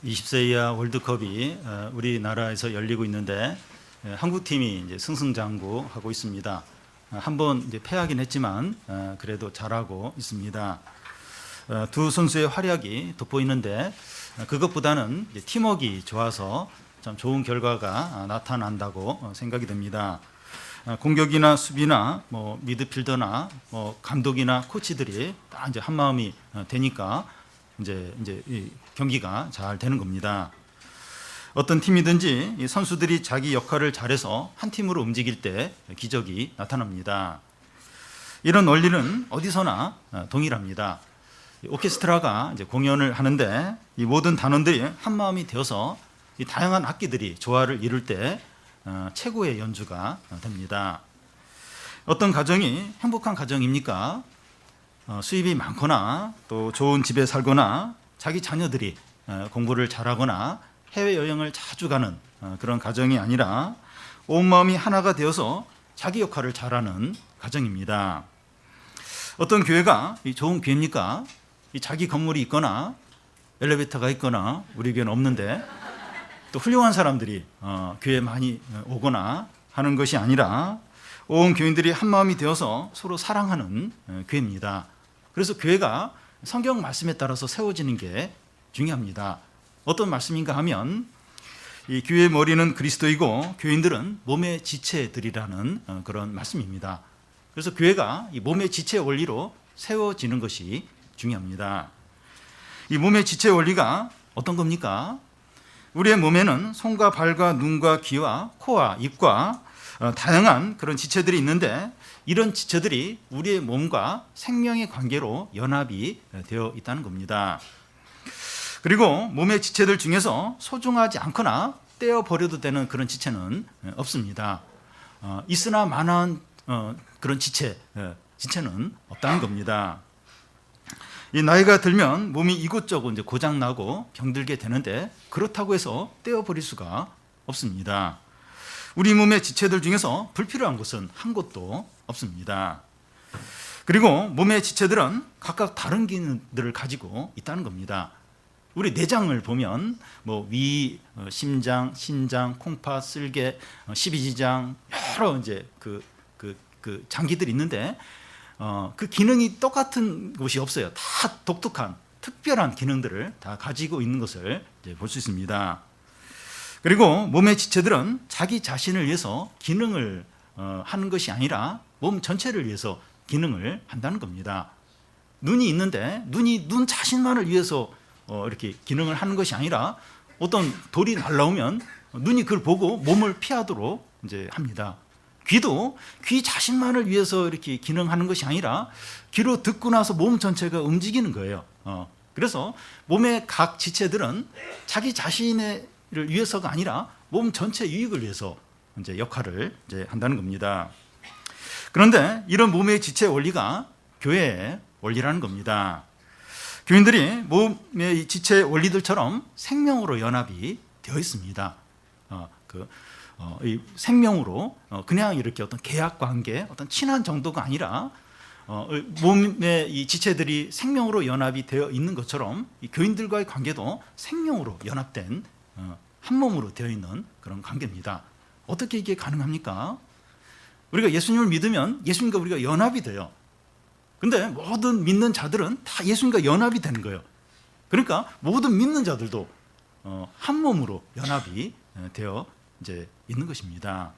20세 이하 월드컵이 우리나라에서 열리고 있는데 한국팀이 이제 승승장구하고 있습니다. 한번 이제 패하긴 했지만 그래도 잘하고 있습니다. 두 선수의 활약이 돋보이는데 그것보다는 이제 팀워크가 좋아서 참 좋은 결과가 나타난다고 생각이 됩니다. 공격이나 수비나 미드필더나 감독이나 코치들이 다 이제 한 마음이 되니까 이제 이 경기가 잘 되는 겁니다. 어떤 팀이든지 이 선수들이 자기 역할을 잘해서 한 팀으로 움직일 때 기적이 나타납니다. 이런 원리는 어디서나 동일합니다. 오케스트라가 이제 공연을 하는데 이 모든 단원들이 한 마음이 되어서 이 다양한 악기들이 조화를 이룰 때 최고의 연주가 됩니다. 어떤 가정이 행복한 가정입니까? 수입이 많거나 또 좋은 집에 살거나 자기 자녀들이 공부를 잘하거나 해외여행을 자주 가는 그런 가정이 아니라 온 마음이 하나가 되어서 자기 역할을 잘하는 가정입니다. 어떤 교회가 좋은 교회입니까? 자기 건물이 있거나 엘리베이터가 있거나 우리 교회는 없는데 또 훌륭한 사람들이 교회에 많이 오거나 하는 것이 아니라 온 교인들이 한 마음이 되어서 서로 사랑하는 교회입니다. 그래서 교회가 성경 말씀에 따라서 세워지는 게 중요합니다. 어떤 말씀인가 하면 이 교회의 머리는 그리스도이고 교인들은 몸의 지체들이라는 그런 말씀입니다. 그래서 교회가 이 몸의 지체 원리로 세워지는 것이 중요합니다. 이 몸의 지체 원리가 어떤 겁니까? 우리의 몸에는 손과 발과 눈과 귀와 코와 입과 다양한 그런 지체들이 있는데 이런 지체들이 우리의 몸과 생명의 관계로 연합이 되어 있다는 겁니다. 그리고 몸의 지체들 중에서 소중하지 않거나 떼어버려도 되는 그런 지체는 없습니다. 있으나 마나한 그런 지체는 없다는 겁니다. 이 나이가 들면 몸이 이곳저곳 이제 고장나고 병들게 되는데 그렇다고 해서 떼어버릴 수가 없습니다. 우리 몸의 지체들 중에서 불필요한 것은 한 곳도 없습니다. 그리고 몸의 지체들은 각각 다른 기능들을 가지고 있다는 겁니다. 우리 내장을 보면 위, 심장, 신장, 콩팥, 쓸개, 십이지장 여러 이제 그 장기들이 있는데 그 기능이 똑같은 곳이 없어요. 다 독특한 특별한 기능들을 다 가지고 있는 것을 볼 수 있습니다. 그리고 몸의 지체들은 자기 자신을 위해서 기능을 하는 것이 아니라 몸 전체를 위해서 기능을 한다는 겁니다. 눈이 있는데 눈 자신만을 위해서 이렇게 기능을 하는 것이 아니라 어떤 돌이 날라오면 눈이 그걸 보고 몸을 피하도록 이제 합니다. 귀도 귀 자신만을 위해서 이렇게 기능하는 것이 아니라 귀로 듣고 나서 몸 전체가 움직이는 거예요. 그래서 몸의 각 지체들은 자기 자신을 위해서가 아니라 몸 전체 유익을 위해서 이제 역할을 이제 한다는 겁니다. 그런데 이런 몸의 지체 원리가 교회의 원리라는 겁니다. 교인들이 몸의 지체 원리들처럼 생명으로 연합이 되어 있습니다. 이 생명으로 그냥 이렇게 어떤 계약 관계, 어떤 친한 정도가 아니라 몸의 이 지체들이 생명으로 연합이 되어 있는 것처럼 이 교인들과의 관계도 생명으로 연합된 한 몸으로 되어 있는 그런 관계입니다. 어떻게 이게 가능합니까? 우리가 예수님을 믿으면 예수님과 우리가 연합이 돼요. 근데 모든 믿는 자들은 다 예수님과 연합이 되는 거예요. 그러니까 모든 믿는 자들도 한 몸으로 연합이 되어 이제 있는 것입니다.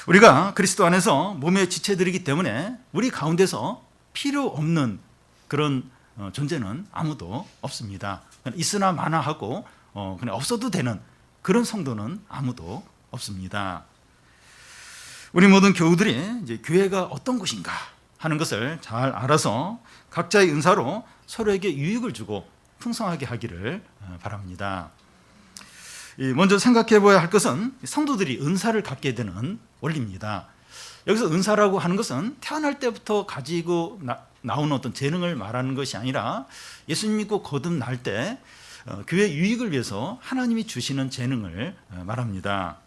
우리가 그리스도 안에서 몸의 지체들이기 때문에 우리 가운데서 필요 없는 그런 존재는 아무도 없습니다. 있으나 마나하고 그냥 없어도 되는 그런 성도는 아무도 없습니다. 우리 모든 교우들이 이제 교회가 어떤 곳인가 하는 것을 잘 알아서 각자의 은사로 서로에게 유익을 주고 풍성하게 하기를 바랍니다. 먼저 생각해 봐야 할 것은 성도들이 은사를 갖게 되는 원리입니다. 여기서 은사라고 하는 것은 태어날 때부터 가지고 나오는 어떤 재능을 말하는 것이 아니라 예수님 믿고 거듭날 때 교회 유익을 위해서 하나님이 주시는 재능을 말합니다.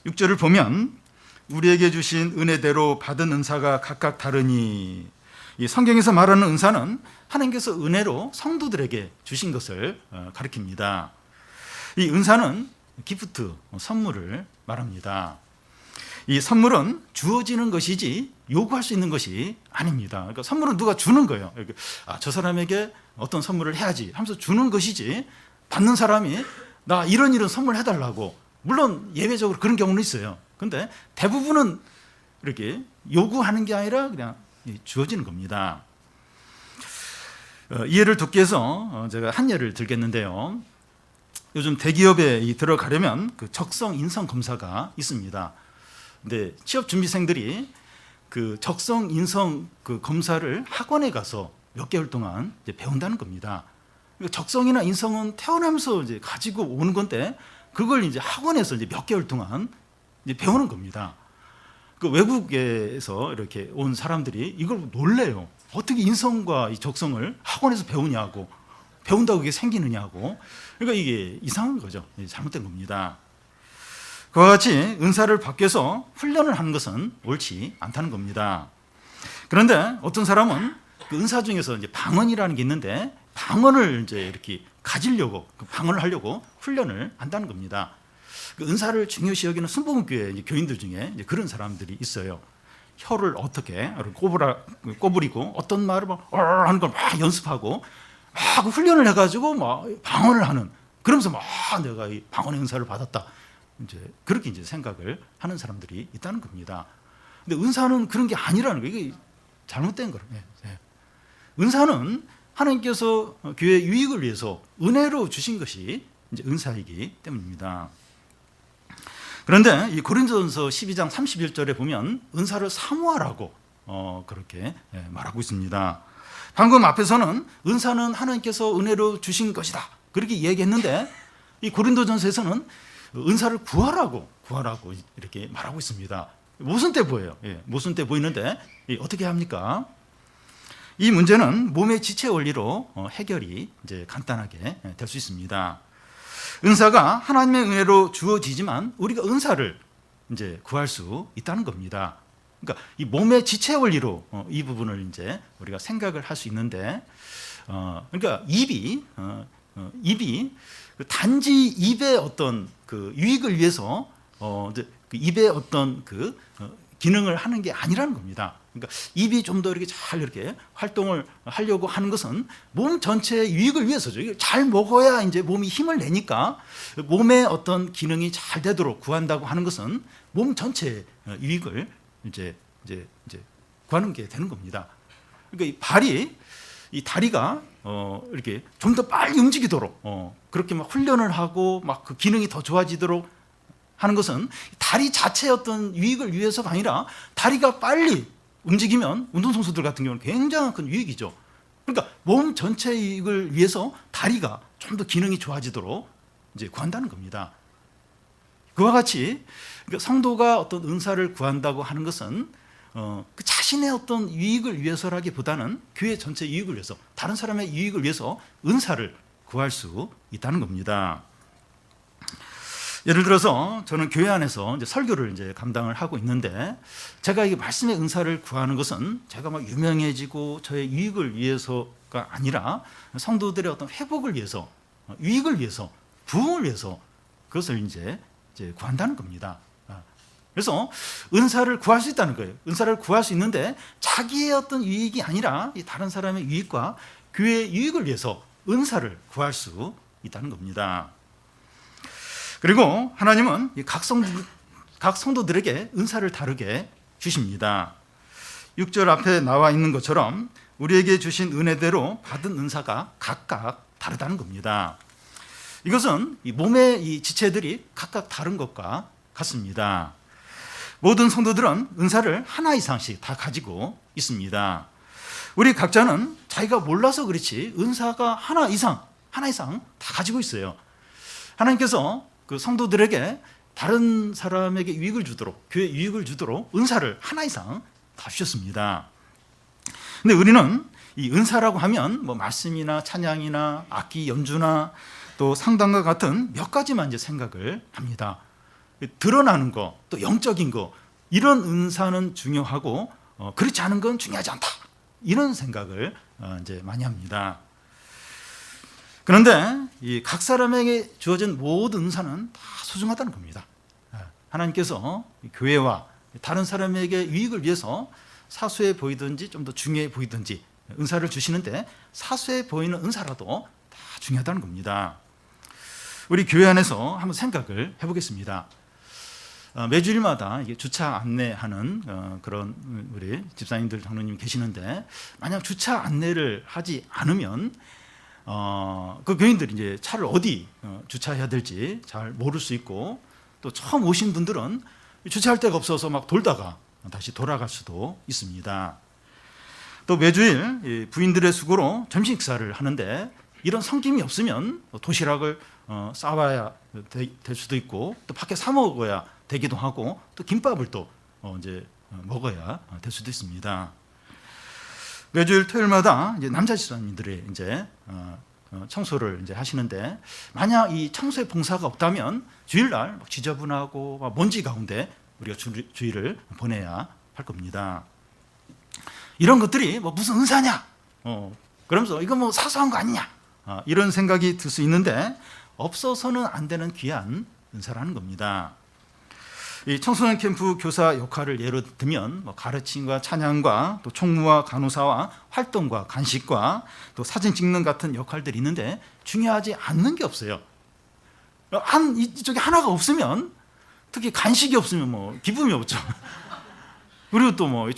6절을 보면 우리에게 주신 은혜대로 받은 은사가 각각 다르니 이 성경에서 말하는 은사는 하나님께서 은혜로 성도들에게 주신 것을 가리킵니다. 이 은사는 기프트, 선물을 말합니다. 이 선물은 주어지는 것이지 요구할 수 있는 것이 아닙니다. 그러니까 선물은 누가 주는 거예요. 저 사람에게 어떤 선물을 해야지 하면서 주는 것이지, 받는 사람이 나 이런 선물 해달라고, 물론 예외적으로 그런 경우는 있어요. 근데 대부분은 이렇게 요구하는 게 아니라 그냥 주어지는 겁니다. 이해를 돕기 위해서 제가 한 예를 들겠는데요. 요즘 대기업에 들어가려면 그 적성 인성 검사가 있습니다. 근데 취업 준비생들이 그 적성 인성 그 검사를 학원에 가서 몇 개월 동안 이제 배운다는 겁니다. 적성이나 인성은 태어나면서 이제 가지고 오는 건데, 그걸 이제 학원에서 이제 몇 개월 동안 이제 배우는 겁니다. 그 외국에서 이렇게 온 사람들이 이걸 놀래요. 어떻게 인성과 이 적성을 학원에서 배우냐고, 배운다고 그게 생기느냐고. 그러니까 이게 이상한 거죠. 잘못된 겁니다. 그와 같이 은사를 받기 위해서 훈련을 하는 것은 옳지 않다는 겁니다. 그런데 어떤 사람은 그 은사 중에서 이제 방언이라는 게 있는데, 방언을 이제 이렇게 가지려고, 그 방언을 하려고 훈련을 한다는 겁니다. 그 은사를 중요시 여기는 순복음교회 교인들 중에 이제 그런 사람들이 있어요. 혀를 어떻게 꼬부리고 어떤 말을 막 하는 걸 막 연습하고 막 훈련을 해가지고 막 방언을 하는, 그러면서 막 내가 이 방언의 은사를 받았다, 이제 그렇게 이제 생각을 하는 사람들이 있다는 겁니다. 근데 은사는 그런 게 아니라는 거예요. 이게 잘못된 거예요. 은사는 하나님께서 교회 유익을 위해서 은혜로 주신 것이 이제 은사이기 때문입니다. 그런데 이 고린도전서 12장 31절에 보면 은사를 사모하라고 그렇게 말하고 있습니다. 방금 앞에서는 은사는 하나님께서 은혜로 주신 것이다 그렇게 얘기했는데, 이 고린도전서에서는 은사를 구하라고 이렇게 말하고 있습니다. 모순돼 보여요. 모순돼 보이는데 어떻게 합니까? 이 문제는 몸의 지체 원리로 해결이 이제 간단하게 될 수 있습니다. 은사가 하나님의 은혜로 주어지지만 우리가 은사를 이제 구할 수 있다는 겁니다. 그러니까 이 몸의 지체 원리로 이 부분을 이제 우리가 생각을 할 수 있는데, 그러니까 입이 단지 입의 어떤 그 유익을 위해서 그 입의 어떤 그 기능을 하는 게 아니라는 겁니다. 그러니까 입이 좀 더 이렇게 잘 이렇게 활동을 하려고 하는 것은 몸 전체의 유익을 위해서죠. 이걸 잘 먹어야 이제 몸이 힘을 내니까 몸의 어떤 기능이 잘 되도록 구한다고 하는 것은 몸 전체의 유익을 이제 구하는 게 되는 겁니다. 그러니까 이 다리가 이렇게 좀 더 빨리 움직이도록 그렇게 막 훈련을 하고 막 그 기능이 더 좋아지도록 하는 것은 다리 자체의 어떤 유익을 위해서가 아니라, 다리가 빨리 움직이면 운동선수들 같은 경우는 굉장히 큰 유익이죠. 그러니까 몸 전체의 유익을 위해서 다리가 좀 더 기능이 좋아지도록 이제 구한다는 겁니다. 그와 같이 성도가 어떤 은사를 구한다고 하는 것은 그 자신의 어떤 유익을 위해서라기보다는 교회 전체 유익을 위해서, 다른 사람의 유익을 위해서 은사를 구할 수 있다는 겁니다. 예를 들어서 저는 교회 안에서 이제 설교를 이제 감당을 하고 있는데, 제가 이 말씀의 은사를 구하는 것은 제가 막 유명해지고 저의 유익을 위해서가 아니라 성도들의 어떤 회복을 위해서, 유익을 위해서, 부흥을 위해서 그것을 이제 구한다는 겁니다. 그래서 은사를 구할 수 있다는 거예요. 은사를 구할 수 있는데 자기의 어떤 유익이 아니라 이 다른 사람의 유익과 교회의 유익을 위해서 은사를 구할 수 있다는 겁니다. 그리고 하나님은 각 성도들에게 은사를 다르게 주십니다. 6절 앞에 나와 있는 것처럼 우리에게 주신 은혜대로 받은 은사가 각각 다르다는 겁니다. 이것은 이 몸의 이 지체들이 각각 다른 것과 같습니다. 모든 성도들은 은사를 하나 이상씩 다 가지고 있습니다. 우리 각자는 자기가 몰라서 그렇지 은사가 하나 이상 다 가지고 있어요. 하나님께서 그 성도들에게 다른 사람에게 유익을 주도록, 교회 유익을 주도록 은사를 하나 이상 다 주셨습니다. 근데 우리는 이 은사라고 하면 뭐 말씀이나 찬양이나 악기 연주나 또 상담과 같은 몇 가지만 이제 생각을 합니다. 드러나는 거, 또 영적인 거, 이런 은사는 중요하고 그렇지 않은 건 중요하지 않다, 이런 생각을 이제 많이 합니다. 그런데 이 각 사람에게 주어진 모든 은사는 다 소중하다는 겁니다. 하나님께서 교회와 다른 사람에게 유익을 위해서 사소해 보이든지 좀 더 중요해 보이든지 은사를 주시는데 사소해 보이는 은사라도 다 중요하다는 겁니다. 우리 교회 안에서 한번 생각을 해보겠습니다. 매주일마다 이게 주차 안내하는 그런 우리 집사님들, 장로님 계시는데 만약 주차 안내를 하지 않으면 그 교인들이 이제 차를 어디 주차해야 될지 잘 모를 수 있고 또 처음 오신 분들은 주차할 데가 없어서 막 돌다가 다시 돌아갈 수도 있습니다. 또 매주일 부인들의 수고로 점심 식사를 하는데 이런 섬김이 없으면 도시락을 싸와야 될 수도 있고 또 밖에 사 먹어야 되기도 하고 또 김밥을 또 이제 먹어야 될 수도 있습니다. 매주일 토요일마다 이제 남자 집사님들이 이제 청소를 이제 하시는데 만약 이 청소의 봉사가 없다면 주일날 막 지저분하고 막 먼지 가운데 우리가 주일을 보내야 할 겁니다. 이런 것들이 뭐 무슨 은사냐? 그러면서 이거 뭐 사소한 거 아니냐? 이런 생각이 들 수 있는데 없어서는 안 되는 귀한 은사라는 겁니다. 이 청소년 캠프 교사 역할을 예로 들면 뭐 가르침과 찬양과 또 총무와 간호사와 활동과 간식과 또 사진 찍는 같은 역할들이 있는데 중요하지 않는 게 없어요. 이쪽에 하나가 없으면 특히 간식이 없으면 뭐 기분이 없죠. 그리고 또 뭐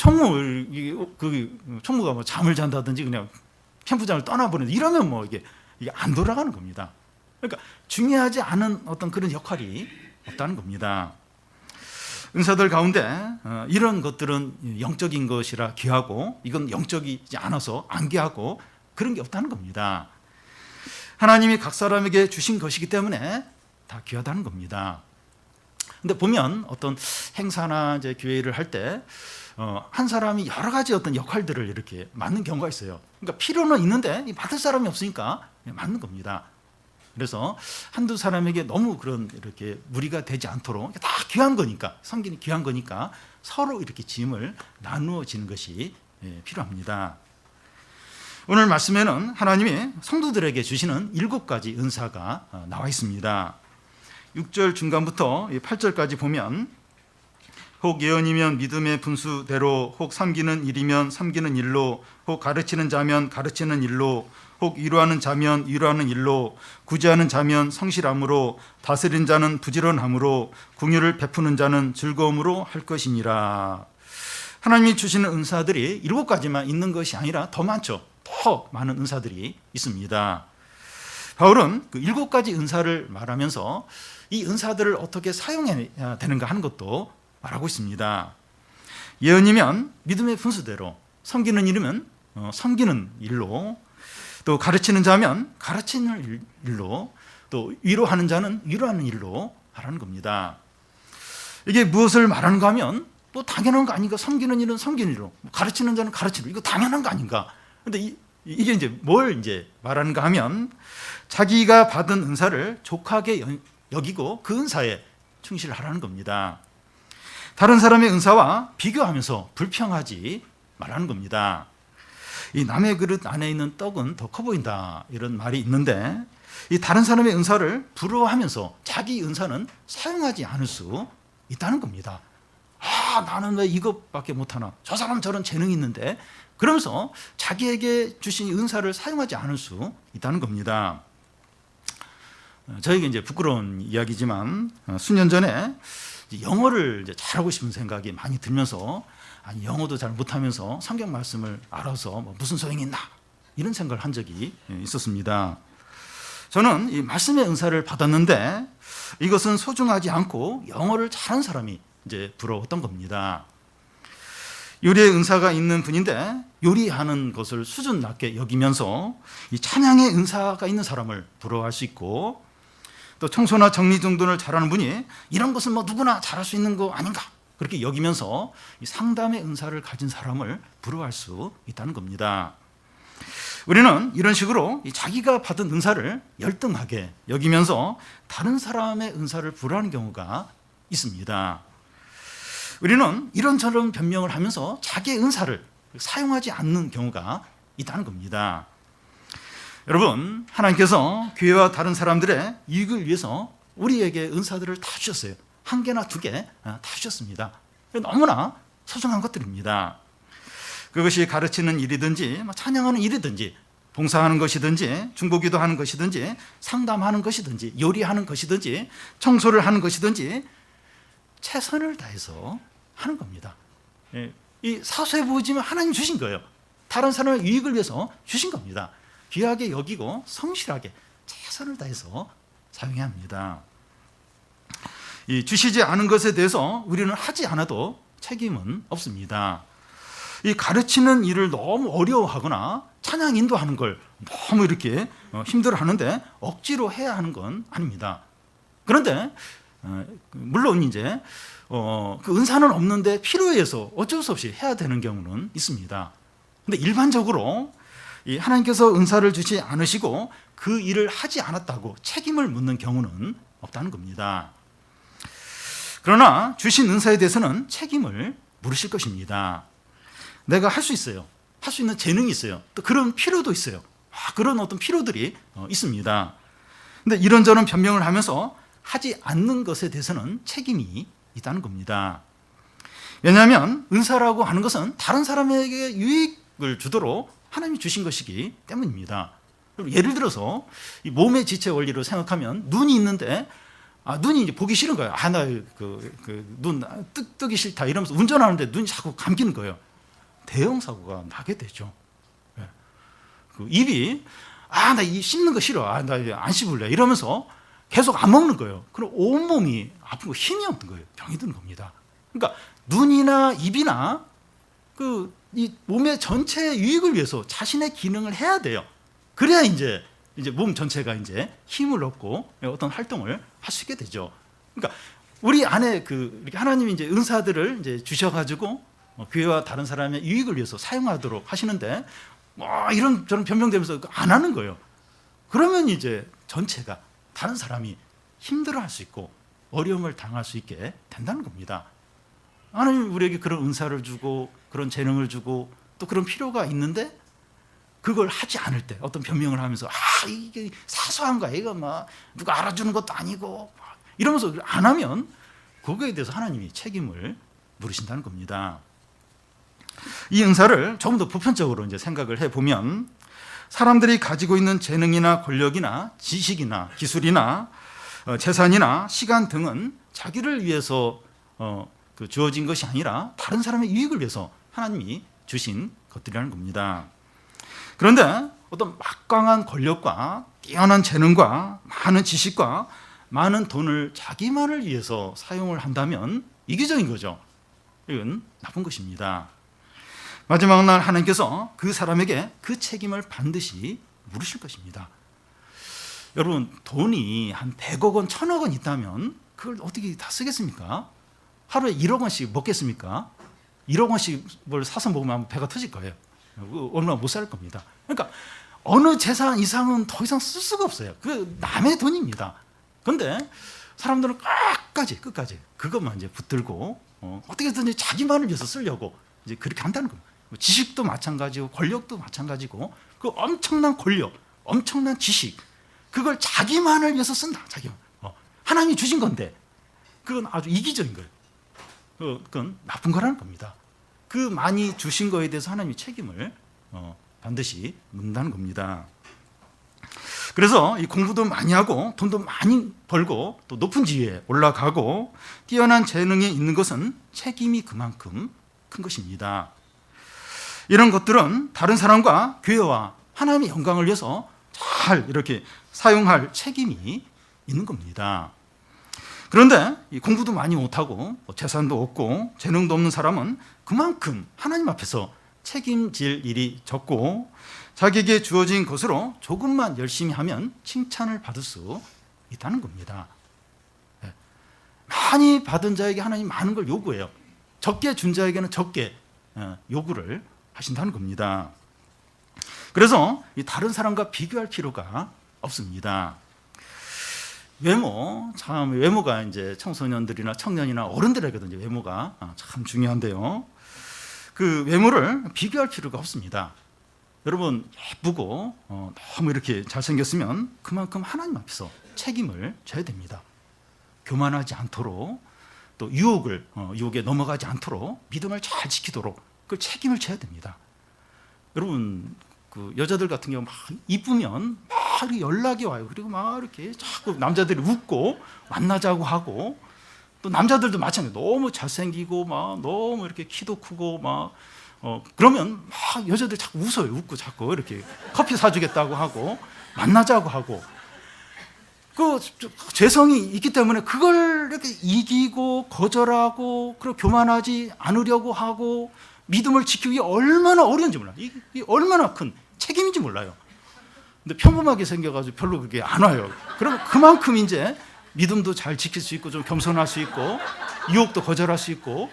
총무가 뭐 잠을 잔다든지 그냥 캠프장을 떠나버리는 이러면 뭐 이게 안 돌아가는 겁니다. 그러니까 중요하지 않은 어떤 그런 역할이 없다는 겁니다. 은사들 가운데 이런 것들은 영적인 것이라 귀하고 이건 영적이지 않아서 안 귀하고 그런 게 없다는 겁니다. 하나님이 각 사람에게 주신 것이기 때문에 다 귀하다는 겁니다. 근데 보면 어떤 행사나 이제 교회를 할 때 한 사람이 여러 가지 어떤 역할들을 이렇게 맡는 경우가 있어요. 그러니까 필요는 있는데 맡을 사람이 없으니까 맡는 겁니다. 그래서 한두 사람에게 너무 그런 이렇게 무리가 되지 않도록 다 귀한 거니까 섬기는 귀한 거니까 서로 이렇게 짐을 나누어지는 것이 필요합니다. 오늘 말씀에는 하나님이 성도들에게 주시는 7가지 은사가 나와 있습니다. 6절 중간부터 8절까지 보면 혹 예언이면 믿음의 분수대로 혹 섬기는 일이면 섬기는 일로 혹 가르치는 자면 가르치는 일로 혹 위로하는 자면 위로하는 일로 구제하는 자면 성실함으로 다스린 자는 부지런함으로 긍휼을 베푸는 자는 즐거움으로 할 것이니라. 하나님이 주시는 은사들이 7가지만 있는 것이 아니라 더 많죠. 더 많은 은사들이 있습니다. 바울은 그 7가지 은사를 말하면서 이 은사들을 어떻게 사용해야 되는가 하는 것도 말하고 있습니다. 예언이면 믿음의 분수대로, 섬기는 일이면 섬기는 일로, 또 가르치는 자면 가르치는 일로, 또 위로하는 자는 위로하는 일로 하라는 겁니다. 이게 무엇을 말하는가 하면 또 당연한 거 아닌가? 섬기는 일은 섬기는 일로, 가르치는 자는 가르치는 일로, 이거 당연한 거 아닌가? 근데 이게 이제 뭘 이제 말하는가 하면 자기가 받은 은사를 족하게 여기고 그 은사에 충실하라는 겁니다. 다른 사람의 은사와 비교하면서 불평하지 말라는 겁니다. 이 남의 그릇 안에 있는 떡은 더 커 보인다 이런 말이 있는데 이 다른 사람의 은사를 부러워하면서 자기 은사는 사용하지 않을 수 있다는 겁니다. 나는 왜 이것밖에 못하나? 저 사람 저런 재능이 있는데 그러면서 자기에게 주신 은사를 사용하지 않을 수 있다는 겁니다. 저에게 이제 부끄러운 이야기지만 수년 전에 영어를 이제 잘하고 싶은 생각이 많이 들면서 영어도 잘 못하면서 성경 말씀을 알아서 뭐 무슨 소용이 있나 이런 생각을 한 적이 있었습니다. 저는 이 말씀의 은사를 받았는데 이것은 소중하지 않고 영어를 잘하는 사람이 이제 부러웠던 겁니다. 요리의 은사가 있는 분인데 요리하는 것을 수준 낮게 여기면서 이 찬양의 은사가 있는 사람을 부러워할 수 있고 또 청소나 정리정돈을 잘하는 분이 이런 것은 뭐 누구나 잘할 수 있는 거 아닌가 그렇게 여기면서 이 상담의 은사를 가진 사람을 부러워할 수 있다는 겁니다. 우리는 이런 식으로 자기가 받은 은사를 열등하게 여기면서 다른 사람의 은사를 부러워하는 경우가 있습니다. 우리는 이런저런 변명을 하면서 자기의 은사를 사용하지 않는 경우가 있다는 겁니다. 여러분, 하나님께서 교회와 다른 사람들의 이익을 위해서 우리에게 은사들을 다 주셨어요. 한 개나 두 개 다 주셨습니다. 너무나 소중한 것들입니다. 그것이 가르치는 일이든지 찬양하는 일이든지 봉사하는 것이든지 중보기도 하는 것이든지 상담하는 것이든지 요리하는 것이든지 청소를 하는 것이든지 최선을 다해서 하는 겁니다. 이 사소해 보이지만 하나님 주신 거예요. 다른 사람의 유익을 위해서 주신 겁니다. 귀하게 여기고 성실하게 최선을 다해서 사용해야 합니다. 이 주시지 않은 것에 대해서 우리는 하지 않아도 책임은 없습니다. 이 가르치는 일을 너무 어려워하거나 찬양 인도하는 걸 너무 이렇게 힘들어하는데 억지로 해야 하는 건 아닙니다. 그런데 물론 이제 그 은사는 없는데 필요에 의해서 어쩔 수 없이 해야 되는 경우는 있습니다. 근데 일반적으로 이 하나님께서 은사를 주지 않으시고 그 일을 하지 않았다고 책임을 묻는 경우는 없다는 겁니다. 그러나 주신 은사에 대해서는 책임을 물으실 것입니다. 내가 할 수 있어요. 할 수 있는 재능이 있어요. 또 그런 필요도 있어요. 그런 어떤 필요들이 있습니다. 근데 이런저런 변명을 하면서 하지 않는 것에 대해서는 책임이 있다는 겁니다. 왜냐하면 은사라고 하는 것은 다른 사람에게 유익을 주도록 하나님이 주신 것이기 때문입니다. 예를 들어서 이 몸의 지체 원리로 생각하면 눈이 있는데 눈이 이제 보기 싫은 거예요. 나 눈 뜨기 싫다 이러면서 운전하는데 눈이 자꾸 감기는 거예요. 대형 사고가 나게 되죠. 그 입이 나 이 씹는 거 싫어. 나 안 씹을래. 이러면서 계속 안 먹는 거예요. 그럼 온 몸이 아프고 힘이 없는 거예요. 병이 드는 겁니다. 그러니까 눈이나 입이나 이 몸의 전체 유익을 위해서 자신의 기능을 해야 돼요. 그래야 이제 몸 전체가 이제 힘을 얻고 어떤 활동을 할 수 있게 되죠. 그러니까 우리 안에 이렇게 하나님이 이제 은사들을 이제 주셔가지고 교회와 다른 사람의 유익을 위해서 사용하도록 하시는데 이런 저런 변명되면서 안 하는 거예요. 그러면 이제 전체가 다른 사람이 힘들어할 수 있고 어려움을 당할 수 있게 된다는 겁니다. 하나님 우리에게 그런 은사를 주고 그런 재능을 주고 또 그런 필요가 있는데 그걸 하지 않을 때 어떤 변명을 하면서 이게 사소한 거야. 이거 누가 알아주는 것도 아니고 이러면서 안 하면 그거에 대해서 하나님이 책임을 물으신다는 겁니다. 이 은사를 조금 더 보편적으로 이제 생각을 해보면 사람들이 가지고 있는 재능이나 권력이나 지식이나 기술이나 재산이나 시간 등은 자기를 위해서 주어진 것이 아니라 다른 사람의 유익을 위해서 하나님이 주신 것들이라는 겁니다. 그런데 어떤 막강한 권력과 뛰어난 재능과 많은 지식과 많은 돈을 자기만을 위해서 사용을 한다면 이기적인 거죠. 이건 나쁜 것입니다. 마지막 날 하나님께서 그 사람에게 그 책임을 반드시 물으실 것입니다. 여러분 돈이 한 100억 원, 1000억 원 있다면 그걸 어떻게 다 쓰겠습니까? 하루에 1억 원씩 먹겠습니까? 1억 원씩 뭘 사서 먹으면 배가 터질 거예요. 얼마 못 살 겁니다. 그러니까 어느 재산 이상은 더 이상 쓸 수가 없어요. 그 남의 돈입니다. 그런데 사람들은 끝까지 그것만 이제 붙들고 어떻게든지 자기만을 위해서 쓰려고 이제 그렇게 한다는 겁니다. 지식도 마찬가지고 권력도 마찬가지고 그 엄청난 권력, 엄청난 지식 그걸 자기만을 위해서 쓴다. 자기만. 하나님이 주신 건데 그건 아주 이기적인 거예요. 그건 나쁜 거라는 겁니다. 그 많이 주신 거에 대해서 하나님이 책임을 반드시 묻는다는 겁니다. 그래서 이 공부도 많이 하고 돈도 많이 벌고 또 높은 지위에 올라가고 뛰어난 재능이 있는 것은 책임이 그만큼 큰 것입니다. 이런 것들은 다른 사람과 교회와 하나님의 영광을 위해서 잘 이렇게 사용할 책임이 있는 겁니다. 그런데 이 공부도 많이 못하고 재산도 없고 재능도 없는 사람은 그만큼 하나님 앞에서 책임질 일이 적고 자기에게 주어진 것으로 조금만 열심히 하면 칭찬을 받을 수 있다는 겁니다. 많이 받은 자에게 하나님 많은 걸 요구해요. 적게 준 자에게는 적게 요구를 하신다는 겁니다. 그래서 다른 사람과 비교할 필요가 없습니다. 외모가 이제 청소년들이나 청년이나 어른들에게도 이제 외모가 참 중요한데요. 그 외모를 비교할 필요가 없습니다. 여러분 예쁘고 너무 이렇게 잘생겼으면 그만큼 하나님 앞에서 책임을 져야 됩니다. 교만하지 않도록 또 유혹에 넘어가지 않도록 믿음을 잘 지키도록 그 책임을 져야 됩니다. 여러분 그 여자들 같은 경우 막 이쁘면 막 연락이 와요. 그리고 막 이렇게 자꾸 남자들이 웃고 만나자고 하고, 또 남자들도 마찬가지로 너무 잘생기고 막 너무 이렇게 키도 크고 막 그러면 막 여자들 자꾸 웃어요. 웃고 자꾸 이렇게 커피 사주겠다고 하고 만나자고 하고, 그 죄성이 있기 때문에 그걸 이렇게 이기고 거절하고 그리고 교만하지 않으려고 하고 믿음을 지키기 얼마나 어려운지 몰라요. 이게 얼마나 큰 책임인지 몰라요. 근데 평범하게 생겨가지고 별로 그게 안 와요. 그러면 그만큼 이제 믿음도 잘 지킬 수 있고 좀 겸손할 수 있고 유혹도 거절할 수 있고,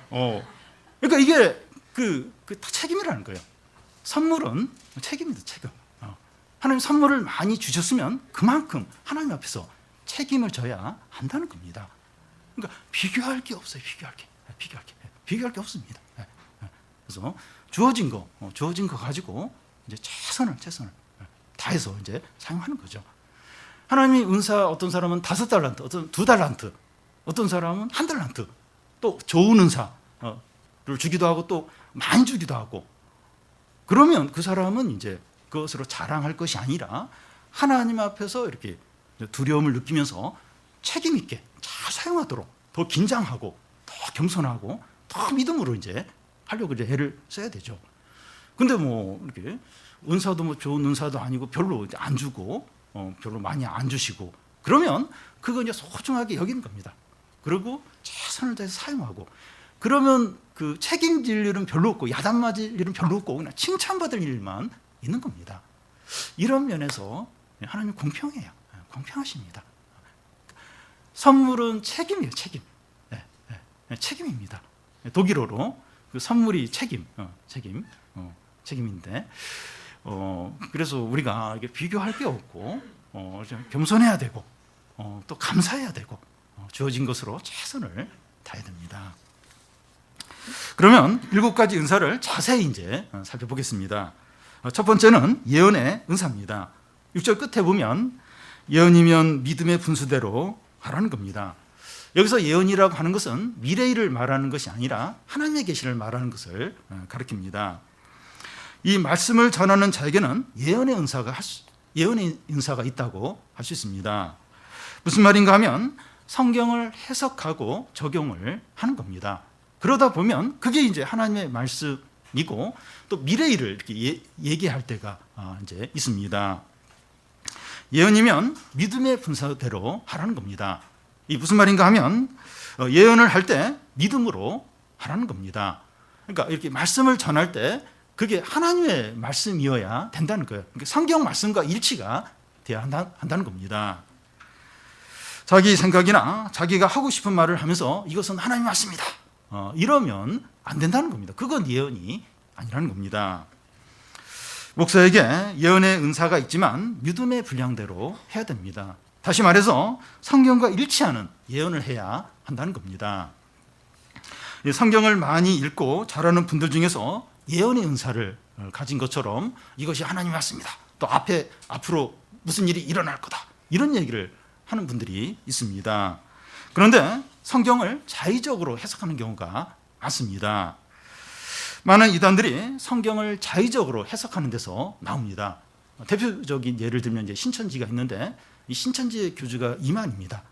그러니까 이게 다 책임이라는 거예요. 선물은 책임입니다. 책임. 하나님 선물을 많이 주셨으면 그만큼 하나님 앞에서 책임을 져야 한다는 겁니다. 그러니까 비교할 게 없어요. 비교할 게 없습니다. 그래서 주어진 거 가지고 이제 최선을 다해서 이제 사용하는 거죠. 하나님이 은사, 어떤 사람은 5달란트, 어떤 2달란트, 어떤 사람은 1달란트, 또 좋은 은사를 주기도 하고 또 많이 주기도 하고, 그러면 그 사람은 이제 그것으로 자랑할 것이 아니라 하나님 앞에서 이렇게 두려움을 느끼면서 책임 있게 잘 사용하도록 더 긴장하고 더 겸손하고 더 믿음으로 이제 하려고 이제 애를 써야 되죠. 근데 뭐 이렇게 은사도 뭐 좋은 은사도 아니고 별로 안 주고 별로 많이 안 주시고, 그러면 그거 이제 소중하게 여기는 겁니다. 그리고 최선을 다해서 사용하고, 그러면 그 책임질 일은 별로 없고 야단 맞을 일은 별로 없고 그냥 칭찬받을 일만 있는 겁니다. 이런 면에서 하나님은 공평해요. 공평하십니다. 선물은 책임이에요. 책임입니다. 독일어로 그 선물이 책임인데, 그래서 우리가 이게 비교할 게 없고 좀 겸손해야 되고 또 감사해야 되고 주어진 것으로 최선을 다해야 됩니다. 그러면 7가지 은사를 자세히 이제 살펴보겠습니다. 첫 번째는 예언의 은사입니다. 6절 끝에 보면 예언이면 믿음의 분수대로 하라는 겁니다. 여기서 예언이라고 하는 것은 미래일을 말하는 것이 아니라 하나님의 계시를 말하는 것을 가리킵니다. 이 말씀을 전하는 자에게는 예언의 은사가 있다고 할 수 있습니다. 무슨 말인가 하면 성경을 해석하고 적용을 하는 겁니다. 그러다 보면 그게 이제 하나님의 말씀이고 또 미래일을 이렇게 얘기할 때가 이제 있습니다. 예언이면 믿음의 분사대로 하라는 겁니다. 이 무슨 말인가 하면 예언을 할 때 믿음으로 하라는 겁니다. 그러니까 이렇게 말씀을 전할 때 그게 하나님의 말씀이어야 된다는 거예요. 그러니까 성경 말씀과 일치가 돼야 한다는 겁니다. 자기 생각이나 자기가 하고 싶은 말을 하면서 이것은 하나님의 말씀이다, 이러면 안 된다는 겁니다. 그건 예언이 아니라는 겁니다. 목사에게 예언의 은사가 있지만 믿음의 분량대로 해야 됩니다. 다시 말해서 성경과 일치하는 예언을 해야 한다는 겁니다. 성경을 많이 읽고 잘하는 분들 중에서 예언의 은사를 가진 것처럼 이것이 하나님의 말씀이다, 또 앞으로 무슨 일이 일어날 거다, 이런 얘기를 하는 분들이 있습니다. 그런데 성경을 자의적으로 해석하는 경우가 많습니다. 많은 이단들이 성경을 자의적으로 해석하는 데서 나옵니다. 대표적인 예를 들면 이제 신천지가 있는데, 이 신천지의 교주가 이만희입니다.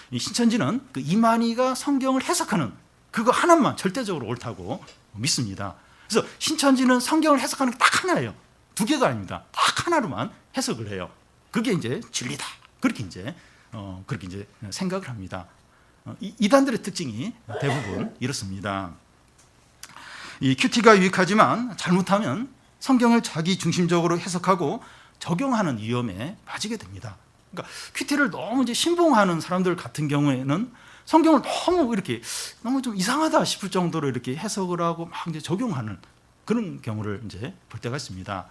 이 신천지는 그 이만희가 성경을 해석하는 그거 하나만 절대적으로 옳다고 믿습니다. 그래서 신천지는 성경을 해석하는 게 딱 하나예요. 2개가 아닙니다. 딱 하나로만 해석을 해요. 그게 이제 진리다, 그렇게 이제 생각을 합니다. 이단들의 특징이 대부분 이렇습니다. 이 큐티가 유익하지만 잘못하면 성경을 자기 중심적으로 해석하고 적용하는 위험에 빠지게 됩니다. 그러니까 큐티를 너무 이제 신봉하는 사람들 같은 경우에는 성경을 너무 좀 이상하다 싶을 정도로 이렇게 해석을 하고 막 이제 적용하는 그런 경우를 이제 볼 때가 있습니다.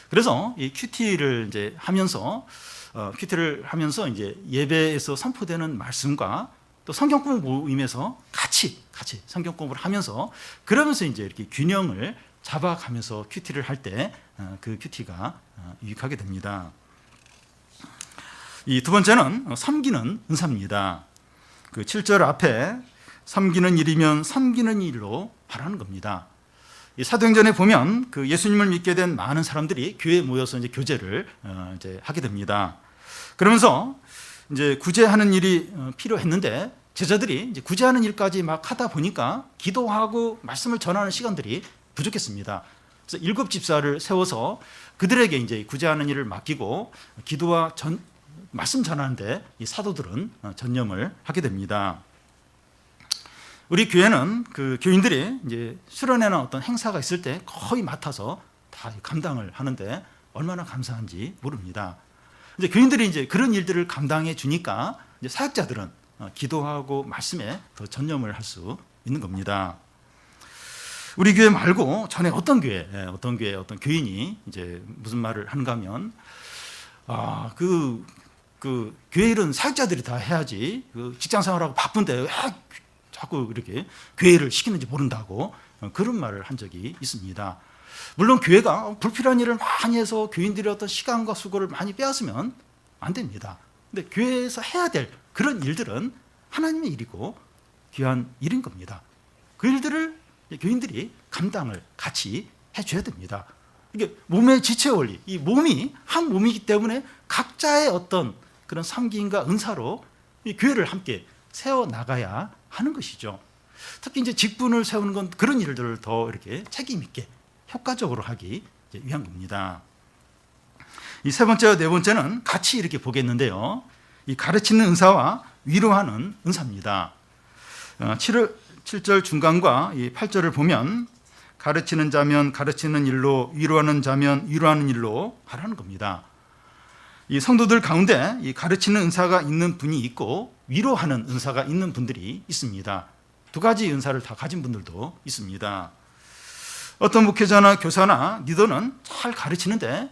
그래서 이 큐티를 이제 하면서 이제 예배에서 선포되는 말씀과 또 성경 공부 모임에서 같이 성경 공부를 하면서 그러면서 이제 이렇게 균형을 잡아가면서 큐티를 할 때 그 큐티가 유익하게 됩니다. 이 두 번째는 섬기는 은사입니다. 그 7절 앞에 섬기는 일이면 섬기는 일로 하라는 겁니다. 이 사도행전에 보면 그 예수님을 믿게 된 많은 사람들이 교회에 모여서 이제 교제를 이제 하게 됩니다. 그러면서 이제 구제하는 일이 필요했는데 제자들이 이제 구제하는 일까지 막 하다 보니까 기도하고 말씀을 전하는 시간들이 부족했습니다. 그래서 7 집사를 세워서 그들에게 이제 구제하는 일을 맡기고 기도와 말씀 전하는데 이 사도들은 전념을 하게 됩니다. 우리 교회는 그 교인들이 이제 수련회나 어떤 행사가 있을 때 거의 맡아서 다 감당을 하는데 얼마나 감사한지 모릅니다. 이제 교인들이 이제 그런 일들을 감당해 주니까 이제 사역자들은 기도하고 말씀에 더 전념을 할 수 있는 겁니다. 우리 교회 말고 전에 어떤 교인이 이제 무슨 말을 하는가 하면 그 교회 일은 사역자들이 다 해야지 그 직장 생활하고 바쁜데 왜 자꾸 이렇게 교회를 시키는지 모른다고 그런 말을 한 적이 있습니다. 물론 교회가 불필요한 일을 많이 해서 교인들의 어떤 시간과 수고를 많이 빼앗으면 안 됩니다. 근데 교회에서 해야 될 그런 일들은 하나님의 일이고 귀한 일인 겁니다. 그 일들을 교인들이 감당을 같이 해줘야 됩니다. 이게 몸의 지체 원리, 이 몸이 한 몸이기 때문에 각자의 어떤 그런 섬김과 은사로 이 교회를 함께 세워 나가야 하는 것이죠. 특히 이제 직분을 세우는 건 그런 일들을 더 이렇게 책임 있게 효과적으로 하기 위한 겁니다. 이 세 번째와 네 번째는 같이 이렇게 보겠는데요. 이 가르치는 은사와 위로하는 은사입니다. 7절 중간과 이 8절을 보면 가르치는 자면 가르치는 일로, 위로하는 자면 위로하는 일로 하라는 겁니다. 이 성도들 가운데 이 가르치는 은사가 있는 분이 있고 위로하는 은사가 있는 분들이 있습니다. 두 가지 은사를 다 가진 분들도 있습니다. 어떤 목회자나 교사나 리더는 잘 가르치는데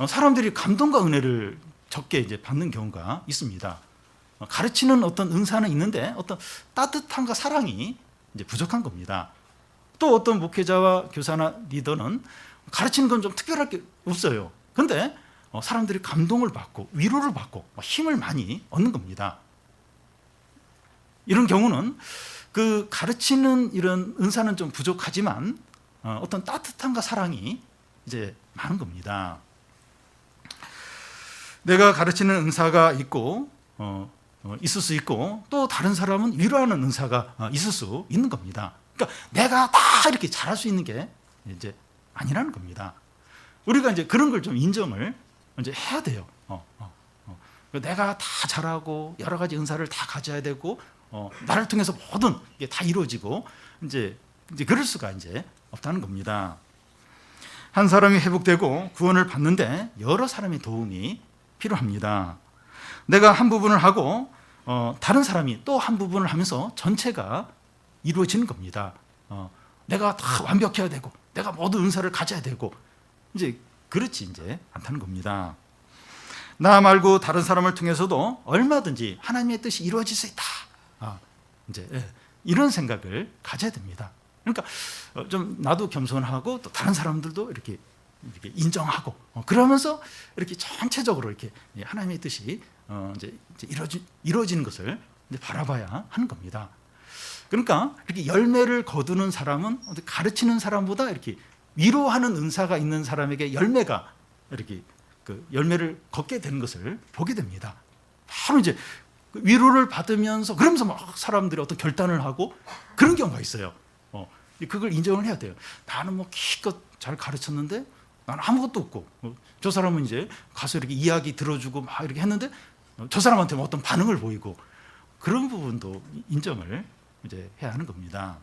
사람들이 감동과 은혜를 적게 이제 받는 경우가 있습니다. 가르치는 어떤 은사는 있는데 어떤 따뜻함과 사랑이 이제 부족한 겁니다. 또 어떤 목회자와 교사나 리더는 가르치는 건 좀 특별할 게 없어요. 그런데 사람들이 감동을 받고 위로를 받고 힘을 많이 얻는 겁니다. 이런 경우는 그 가르치는 이런 은사는 좀 부족하지만 어떤 따뜻함과 사랑이 이제 많은 겁니다. 내가 가르치는 은사가 있고 있을 수 있고 또 다른 사람은 위로하는 은사가 있을 수 있는 겁니다. 그러니까 내가 다 이렇게 잘할 수 있는 게 이제 아니라는 겁니다. 우리가 이제 그런 걸 좀 인정을 이제 해야 돼요. 내가 다 잘하고 여러 가지 은사를 다 가져야 되고 나를 통해서 모든 게 다 이루어지고 이제 그럴 수가 이제 없다는 겁니다. 한 사람이 회복되고 구원을 받는데 여러 사람의 도움이 필요합니다. 내가 한 부분을 하고 다른 사람이 또 한 부분을 하면서 전체가 이루어지는 겁니다. 내가 다 완벽해야 되고 내가 모든 은사를 가져야 되고 이제 그렇지 이제 않다는 겁니다. 나 말고 다른 사람을 통해서도 얼마든지 하나님의 뜻이 이루어질 수 있다. 이제 이런 생각을 가져야 됩니다. 그러니까 좀 나도 겸손하고 또 다른 사람들도 이렇게 인정하고 그러면서 이렇게 전체적으로 이렇게 하나님의 뜻이 이제 이루어지는 것을 이제 바라봐야 하는 겁니다. 그러니까 이렇게 열매를 거두는 사람은 가르치는 사람보다 이렇게 위로하는 은사가 있는 사람에게 열매가 이렇게 그 열매를 걷게 되는 것을 보게 됩니다. 바로 이제 위로를 받으면서 그러면서 막 사람들이 어떤 결단을 하고 그런 경우가 있어요. 그걸 인정을 해야 돼요. 나는 뭐 기껏 잘 가르쳤는데 나는 아무것도 없고 저 사람은 이제 가서 이렇게 이야기 들어주고 막 이렇게 했는데 저 사람한테 뭐 어떤 반응을 보이고 그런 부분도 인정을 이제 해야 하는 겁니다.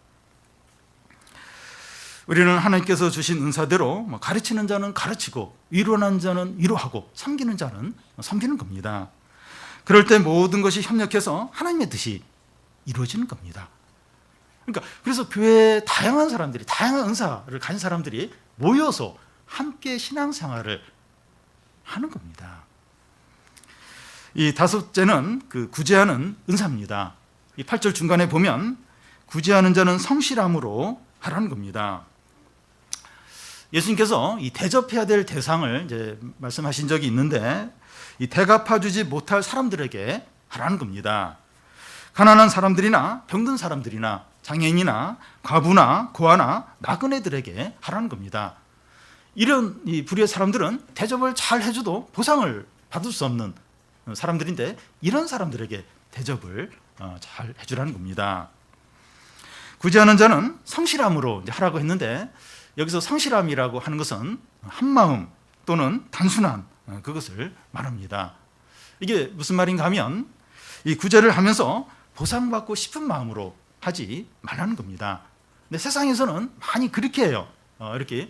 우리는 하나님께서 주신 은사대로 가르치는 자는 가르치고 위로하는 자는 위로하고 섬기는 자는 섬기는 겁니다. 그럴 때 모든 것이 협력해서 하나님의 뜻이 이루어지는 겁니다. 그러니까 그래서 교회에 다양한 사람들이 다양한 은사를 가진 사람들이 모여서 함께 신앙생활을 하는 겁니다. 이 다섯째는 그 구제하는 은사입니다. 이 8절 중간에 보면 구제하는 자는 성실함으로 하라는 겁니다. 예수님께서 이 대접해야 될 대상을 이제 말씀하신 적이 있는데 이 대갚아주지 못할 사람들에게 하라는 겁니다. 가난한 사람들이나 병든 사람들이나 장애인이나 과부나 고아나 나그네들에게 하라는 겁니다. 이런 이 부류의 사람들은 대접을 잘 해줘도 보상을 받을 수 없는 사람들인데 이런 사람들에게 대접을 잘 해주라는 겁니다. 구제하는 자는 성실함으로 이제 하라고 했는데 여기서 성실함이라고 하는 것은 한마음 또는 단순한 그것을 말합니다. 이게 무슨 말인가 하면 이 구제를 하면서 보상받고 싶은 마음으로 하지 말라는 겁니다. 근데 세상에서는 많이 그렇게 해요. 이렇게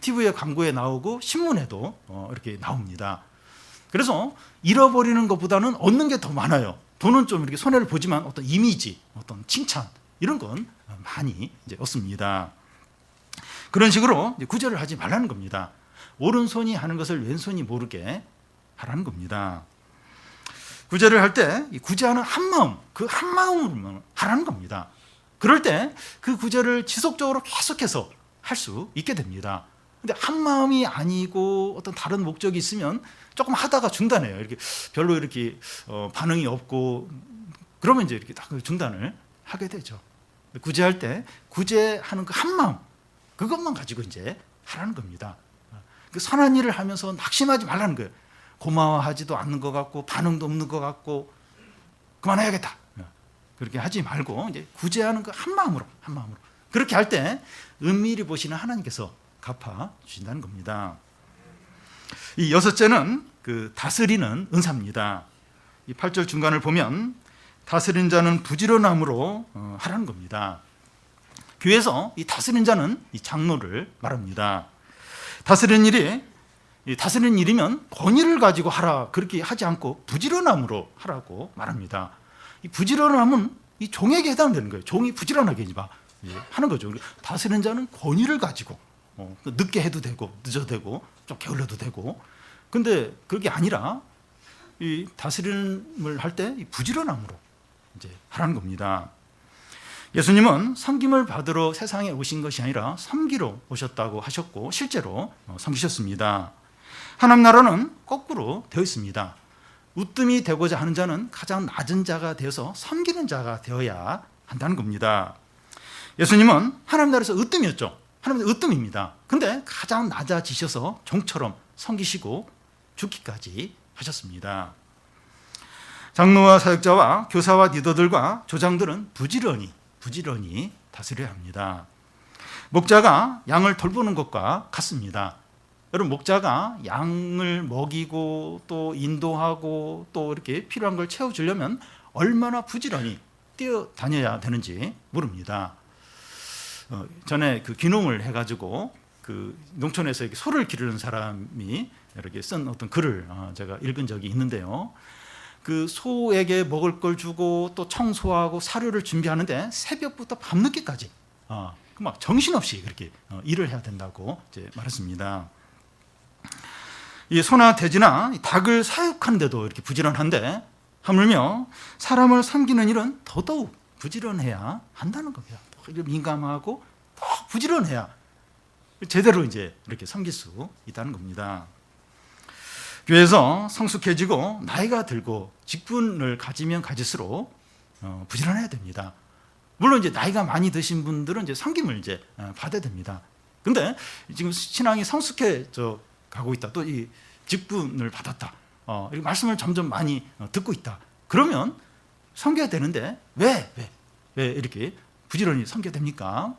TV에 광고에 나오고 신문에도 이렇게 나옵니다. 그래서 잃어버리는 것보다는 얻는 게 더 많아요. 돈은 좀 이렇게 손해를 보지만 어떤 이미지, 어떤 칭찬 이런 건 많이 이제 얻습니다. 그런 식으로 구제를 하지 말라는 겁니다. 오른손이 하는 것을 왼손이 모르게 하라는 겁니다. 구제를 할 때 구제하는 한마음, 그 한마음으로 하라는 겁니다. 그럴 때 그 구제를 지속적으로 계속해서 할 수 있게 됩니다. 근데 한마음이 아니고 어떤 다른 목적이 있으면 조금 하다가 중단해요. 이렇게 별로 이렇게 반응이 없고 그러면 이제 이렇게 딱 중단을 하게 되죠. 구제할 때 구제하는 그 한마음 그것만 가지고 이제 하라는 겁니다. 그 선한 일을 하면서 낙심하지 말라는 거예요. 고마워하지도 않는 것 같고 반응도 없는 것 같고 그만해야겠다. 그렇게 하지 말고 이제 구제하는 그 한마음으로 그렇게 할 때 은밀히 보시는 하나님께서 갚아 주신다는 겁니다. 이 여섯째는 그 다스리는 은사입니다. 이 8절 중간을 보면 다스리는 자는 부지런함으로 하라는 겁니다. 교회에서 이 다스리는 자는 이 장로를 말합니다. 다스리는 일이면 권위를 가지고 하라 그렇게 하지 않고 부지런함으로 하라고 말합니다. 이 부지런함은 이 종에게 해당되는 거예요. 종이 부지런하게 하는 거죠. 다스리는 자는 권위를 가지고 늦게 해도 되고 늦어도 되고 좀 게을러도 되고 근데 그게 아니라 이 다스림을 할 때 부지런함으로 이제 하라는 겁니다. 예수님은 섬김을 받으러 세상에 오신 것이 아니라 섬기러 오셨다고 하셨고 실제로 섬기셨습니다. 하나님 나라는 거꾸로 되어 있습니다. 우뜸이 되고자 하는 자는 가장 낮은 자가 되어서 섬기는 자가 되어야 한다는 겁니다. 예수님은 하나님 나라에서 으뜸이었죠. 하나님 으뜸입니다. 근데 가장 낮아지셔서 종처럼 섬기시고 죽기까지 하셨습니다. 장로와 사역자와 교사와 리더들과 조장들은 부지런히 다스려야 합니다. 목자가 양을 돌보는 것과 같습니다. 여러분 목자가 양을 먹이고 또 인도하고 또 이렇게 필요한 걸 채워주려면 얼마나 부지런히 뛰어다녀야 되는지 모릅니다. 전에 그 귀농을 해가지고 그 농촌에서 이렇게 소를 기르는 사람이 이렇게 쓴 어떤 글을 제가 읽은 적이 있는데요. 그 소에게 먹을 걸 주고 또 청소하고 사료를 준비하는데 새벽부터 밤늦게까지 막 정신없이 그렇게 일을 해야 된다고 이제 말했습니다. 이 소나 돼지나 닭을 사육하는데도 이렇게 부지런한데 하물며 사람을 섬기는 일은 더더욱 부지런해야 한다는 겁니다. 민감하고 더 부지런해야 제대로 이제 이렇게 섬길 수 있다는 겁니다. 교회에서 성숙해지고 나이가 들고 직분을 가지면 가질수록 부지런해야 됩니다. 물론 이제 나이가 많이 드신 분들은 이제 섬김을 이제 받아야 됩니다. 근데 지금 신앙이 성숙해져 가고 있다. 또 이 직분을 받았다. 이 말씀을 점점 많이 듣고 있다. 그러면 섬겨야 되는데 왜 이렇게 부지런히 섬겨야 됩니까?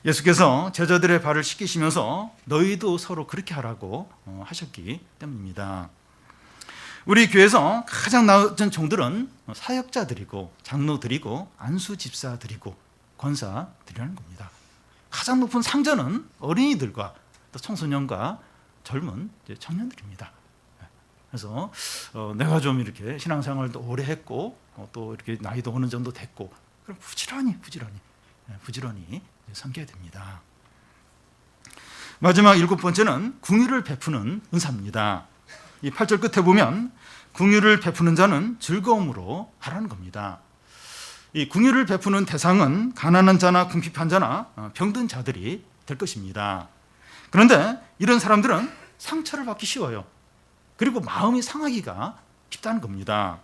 예수께서 제자들의 발을 씻기시면서 너희도 서로 그렇게 하라고 하셨기 때문입니다. 우리 교회에서 가장 낮은 종들은 사역자들이고 장로들이고 안수 집사들이고 권사들이라는 겁니다. 가장 높은 상전은 어린이들과 또 청소년과 젊은 청년들입니다. 그래서 내가 좀 이렇게 신앙생활도 오래 했고 또 이렇게 나이도 어느 정도 됐고 그럼 부지런히 섬겨야 됩니다. 마지막 7번째는 긍휼을 베푸는 은사입니다. 이 8절 끝에 보면 긍휼을 베푸는 자는 즐거움으로 하라는 겁니다. 이 긍휼을 베푸는 대상은 가난한 자나 궁핍한 자나 병든 자들이 될 것입니다. 그런데 이런 사람들은 상처를 받기 쉬워요. 그리고 마음이 상하기가 쉽다는 겁니다.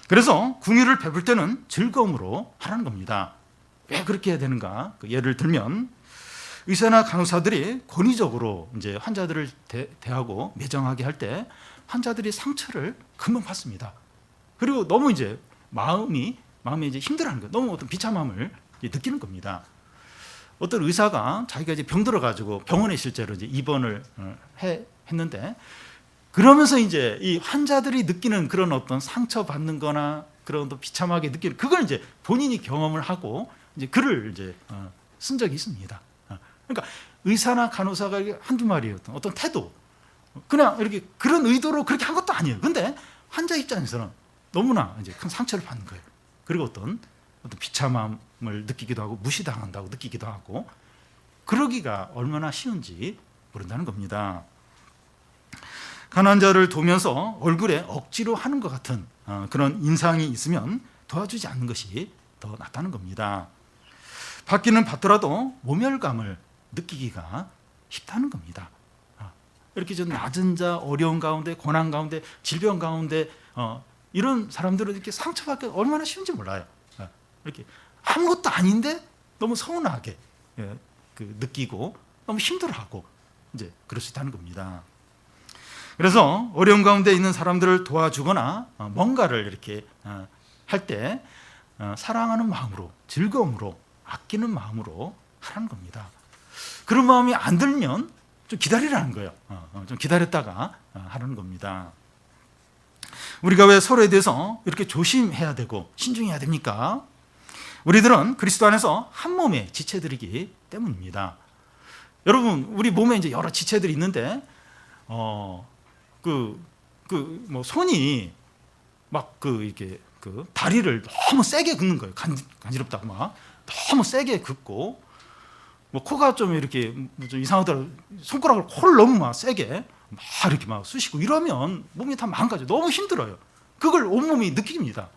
그래서 긍휼을 베풀 때는 즐거움으로 하라는 겁니다. 왜 그렇게 해야 되는가? 예를 들면 의사나 간호사들이 권위적으로 이제 환자들을 대하고 매정하게 할 때 환자들이 상처를 금방 받습니다. 그리고 너무 이제 마음에 이제 힘들어하는 거예요. 너무 어떤 비참함을 느끼는 겁니다. 어떤 의사가 자기가 이제 병들어가지고 병원에 실제로 이제 입원을 했는데 그러면서 이제 이 환자들이 느끼는 그런 어떤 상처받는 거나 그런 또 비참하게 느끼는 그걸 이제 본인이 경험을 하고 이제 글을 이제 쓴 적이 있습니다. 그러니까 의사나 간호사가 한두 마리의 어떤 태도, 그냥 이렇게 그런 의도로 그렇게 한 것도 아니에요. 근데 환자 입장에서는 너무나 이제 큰 상처를 받는 거예요. 그리고 어떤 비참함을 느끼기도 하고 무시당한다고 느끼기도 하고 그러기가 얼마나 쉬운지 모른다는 겁니다. 가난한 자를 도우면서 얼굴에 억지로 하는 것 같은 그런 인상이 있으면 도와주지 않는 것이 더 낫다는 겁니다. 받기는 받더라도 모멸감을 느끼기가 쉽다는 겁니다. 이렇게 좀 낮은 자, 어려운 가운데, 고난 가운데, 질병 가운데 이런 사람들은 이렇게 상처받기 얼마나 쉬운지 몰라요. 이렇게 아무것도 아닌데 너무 서운하게 느끼고 너무 힘들어하고 이제 그럴 수 있다는 겁니다. 그래서 어려운 가운데 있는 사람들을 도와주거나 뭔가를 이렇게 할 때 사랑하는 마음으로, 즐거움으로, 아끼는 마음으로 하라는 겁니다. 그런 마음이 안 들면 좀 기다리라는 거예요. 좀 기다렸다가 하라는 겁니다. 우리가 왜 서로에 대해서 이렇게 조심해야 되고 신중해야 됩니까? 우리들은 그리스도 안에서 한 몸의 지체들이기 때문입니다. 여러분, 우리 몸에 이제 여러 지체들이 있는데, 뭐 손이 막 이렇게 다리를 너무 세게 긋는 거예요. 간지럽다고 막 너무 세게 긋고, 뭐 코가 좀 이렇게 좀 이상하더라도 손가락을 코를 너무 막 세게 막 이렇게 막 쑤시고 이러면 몸이 다 망가져. 너무 힘들어요. 그걸 온몸이 느낍니다.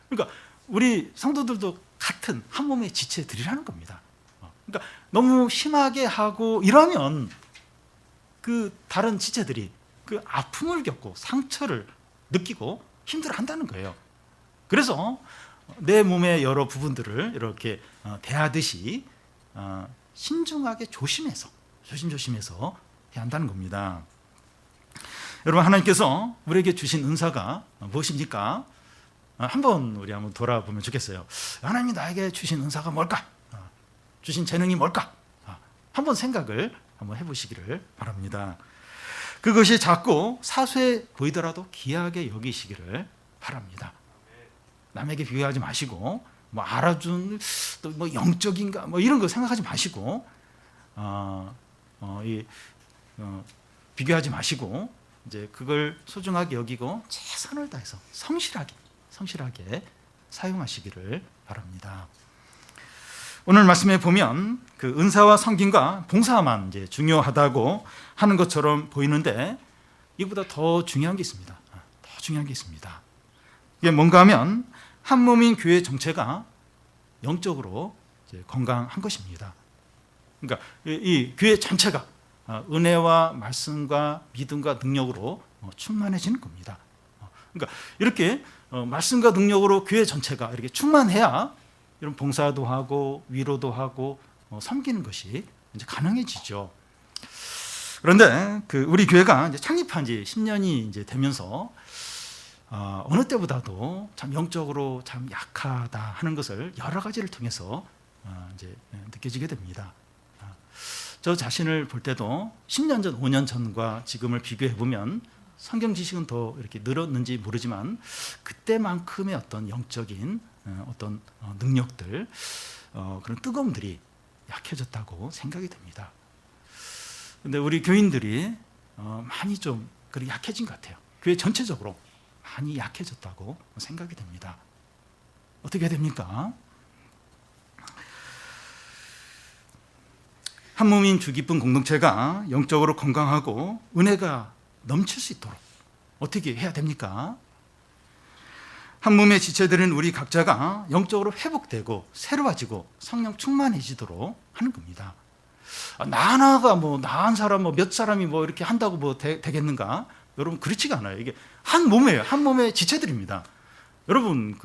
그러니까 우리 성도들도 같은 한 몸의 지체들이라는 겁니다. 그러니까 너무 심하게 하고 이러면 그 다른 지체들이 그 아픔을 겪고 상처를 느끼고 힘들어한다는 거예요. 그래서 내 몸의 여러 부분들을 이렇게 대하듯이 신중하게 조심조심해서 해야 한다는 겁니다. 여러분, 하나님께서 우리에게 주신 은사가 무엇입니까? 한번 우리 한번 돌아보면 좋겠어요. 하나님이 나에게 주신 은사가 뭘까? 주신 재능이 뭘까? 한번 생각을 한번 해보시기를 바랍니다. 그것이 작고 사소해 보이더라도 귀하게 여기시기를 바랍니다. 남에게 비교하지 마시고 뭐 알아준 또 뭐 영적인가 뭐 이런 거 생각하지 마시고 비교하지 마시고 이제 그걸 소중하게 여기고 최선을 다해서 성실하게 사용하시기를 바랍니다. 오늘 말씀에 보면 그 은사와 섬김과 봉사만 이제 중요하다고 하는 것처럼 보이는데 이보다 더 중요한 게 있습니다. 더 중요한 게 있습니다. 이게 뭔가 하면 한 몸인 교회 전체가 영적으로 이제 건강한 것입니다. 그러니까 이 교회 전체가 은혜와 말씀과 믿음과 능력으로 충만해지는 겁니다. 그러니까 이렇게 말씀과 능력으로 교회 전체가 이렇게 충만해야 이런 봉사도 하고 위로도 하고 섬기는 것이 이제 가능해지죠. 그런데 우리 교회가 이제 창립한 지 10년이 이제 되면서 어느 때보다도 참 영적으로 참 약하다 하는 것을 여러 가지를 통해서 이제 느껴지게 됩니다. 저 자신을 볼 때도 10년 전, 5년 전과 지금을 비교해 보면 성경 지식은 더 이렇게 늘었는지 모르지만 그때만큼의 어떤 영적인 어떤 능력들, 그런 뜨거움들이 약해졌다고 생각이 됩니다. 그런데 우리 교인들이 많이 좀 그렇게 약해진 것 같아요. 교회 전체적으로 많이 약해졌다고 생각이 됩니다. 어떻게 해야 됩니까? 한 몸인 주 기쁜 공동체가 영적으로 건강하고 은혜가 넘칠 수 있도록 어떻게 해야 됩니까? 한 몸의 지체들은 우리 각자가 영적으로 회복되고 새로워지고 성령 충만해지도록 하는 겁니다. 나 하나가 나 한 사람 몇 사람이 이렇게 한다고 되겠는가? 여러분 그렇지가 않아요. 이게 한 몸이에요. 한 몸의 지체들입니다. 여러분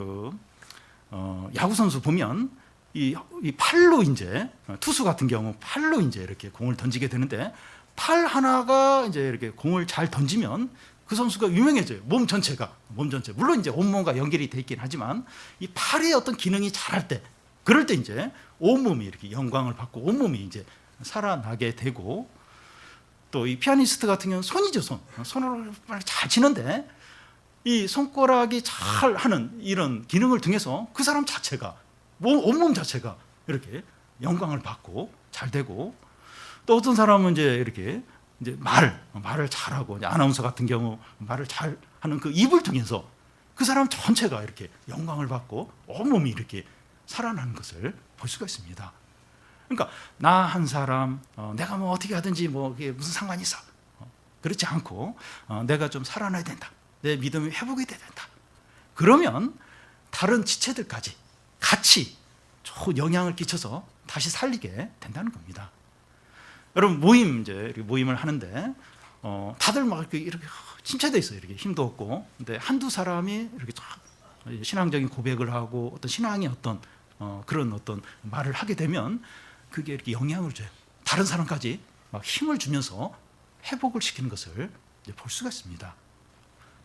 야구 선수 보면 이 팔로 이제 투수 같은 경우 팔로 이제 이렇게 공을 던지게 되는데 팔 하나가 이제 이렇게 공을 잘 던지면 그 선수가 유명해져요. 몸 전체. 물론 이제 온몸과 연결이 돼 있긴 하지만 이 팔의 어떤 기능이 잘할 때, 그럴 때 이제 온몸이 이렇게 영광을 받고 온몸이 이제 살아나게 되고, 또 이 피아니스트 같은 경우는 손이죠, 손을 잘 치는데 이 손가락이 잘 하는 이런 기능을 통해서 그 사람 자체가 온몸 자체가 이렇게 영광을 받고 잘 되고, 또 어떤 사람은 이제 이렇게 이제 말을 잘하고, 아나운서 같은 경우 말을 잘하는 그 입을 통해서 그 사람 전체가 이렇게 영광을 받고 온몸이 이렇게 살아나는 것을 볼 수가 있습니다. 그러니까 나 한 사람 내가 어떻게 하든지 그게 무슨 상관이 있어, 그렇지 않고 내가 좀 살아나야 된다, 내 믿음이 회복이 돼야 된다, 그러면 다른 지체들까지 같이 좋은 영향을 끼쳐서 다시 살리게 된다는 겁니다. 여러분 모임을 하는데 다들 이렇게 침체돼 있어요. 이렇게 힘도 없고. 근데 한두 사람이 이렇게 신앙적인 고백을 하고 어떤 신앙의 어떤 그런 어떤 말을 하게 되면 그게 이렇게 영향을 줘요. 다른 사람까지 막 힘을 주면서 회복을 시키는 것을 볼 수가 있습니다.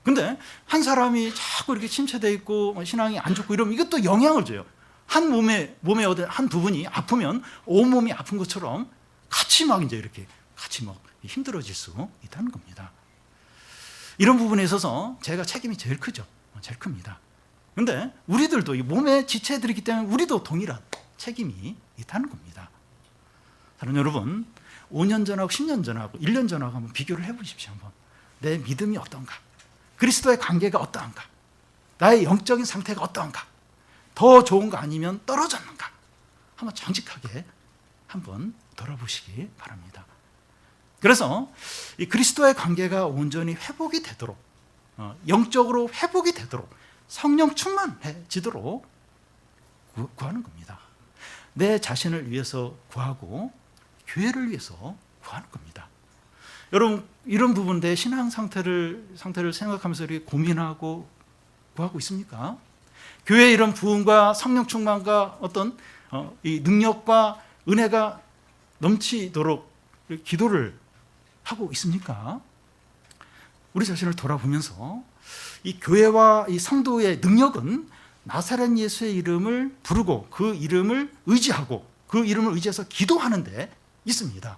근데 한 사람이 자꾸 이렇게 침체돼 있고 신앙이 안 좋고 이러면 이것도 영향을 줘요. 한 몸에 한 부분이 아프면 온 몸이 아픈 것처럼 같이 이렇게 힘들어질 수 있다는 겁니다. 이런 부분에 있어서 제가 책임이 제일 크죠. 제일 큽니다. 그런데 우리들도 이 몸의 지체들이기 때문에 우리도 동일한 책임이 있다는 겁니다. 사랑하는 여러분, 5년 전하고 10년 전하고 1년 전하고 한번 비교를 해보십시오. 한번 내 믿음이 어떤가? 그리스도의 관계가 어떠한가? 나의 영적인 상태가 어떠한가? 더 좋은가 아니면 떨어졌는가? 한번 정직하게 한번 돌아보시기 바랍니다. 그래서 이 그리스도의 관계가 온전히 회복이 되도록, 영적으로 회복이 되도록, 성령 충만해지도록 구하는 겁니다. 내 자신을 위해서 구하고 교회를 위해서 구하는 겁니다. 여러분 이런 부분에 신앙 상태를 생각하면서 이렇게 고민하고 구하고 있습니까? 교회의 이런 부흥과 성령 충만과 어떤 이 능력과 은혜가 넘치도록 기도를 하고 있습니까? 우리 자신을 돌아보면서 이 교회와 이 성도의 능력은 나사렛 예수의 이름을 부르고 그 이름을 의지하고 그 이름을 의지해서 기도하는 데 있습니다.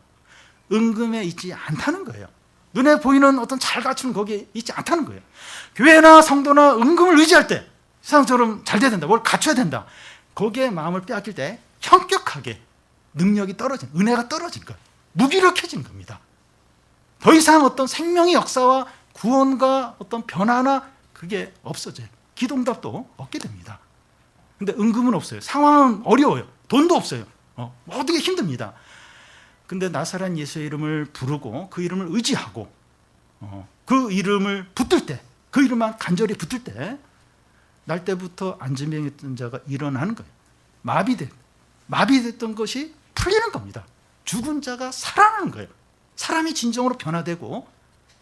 은금에 있지 않다는 거예요. 눈에 보이는 어떤 잘 갖추는 거기에 있지 않다는 거예요. 교회나 성도나 은금을 의지할 때 세상처럼 잘 돼야 된다, 뭘 갖춰야 된다, 거기에 마음을 빼앗길 때 현격하게 능력이 떨어진, 은혜가 떨어진 거예요. 무기력해진 겁니다. 더 이상 어떤 생명의 역사와 구원과 어떤 변화나 그게 없어져요. 기도응답도 없게 됩니다. 근데 은금은 없어요. 상황은 어려워요. 돈도 없어요. 어떻게 힘듭니다. 근데 나사렛 예수의 이름을 부르고 그 이름을 의지하고 그 이름을 붙들 때, 그 이름만 간절히 붙들 때 날 때부터 안진병했던 자가 일어나는 거예요. 마비됐던 것이 풀리는 겁니다. 죽은 자가 살아나는 거예요. 사람이 진정으로 변화되고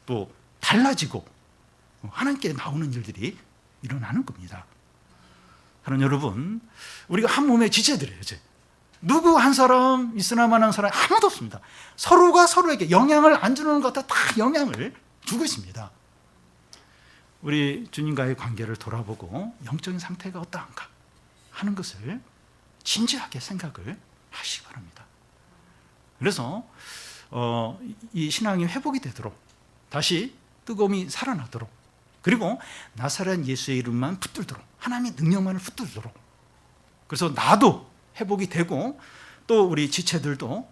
또 달라지고 하나님께 나오는 일들이 일어나는 겁니다. 하나님 여러분, 우리가 한 몸의 지체들이에요. 이제 누구 한 사람 있으나 마나한 사람 아무도 없습니다. 서로가 서로에게 영향을 안 주는 것 같아 다 영향을 주고 있습니다. 우리 주님과의 관계를 돌아보고 영적인 상태가 어떠한가 하는 것을 진지하게 생각을 하시기 바랍니다. 그래서 이 신앙이 회복이 되도록, 다시 뜨거움이 살아나도록, 그리고 나사렛 예수의 이름만 붙들도록, 하나님의 능력만을 붙들도록, 그래서 나도 회복이 되고 또 우리 지체들도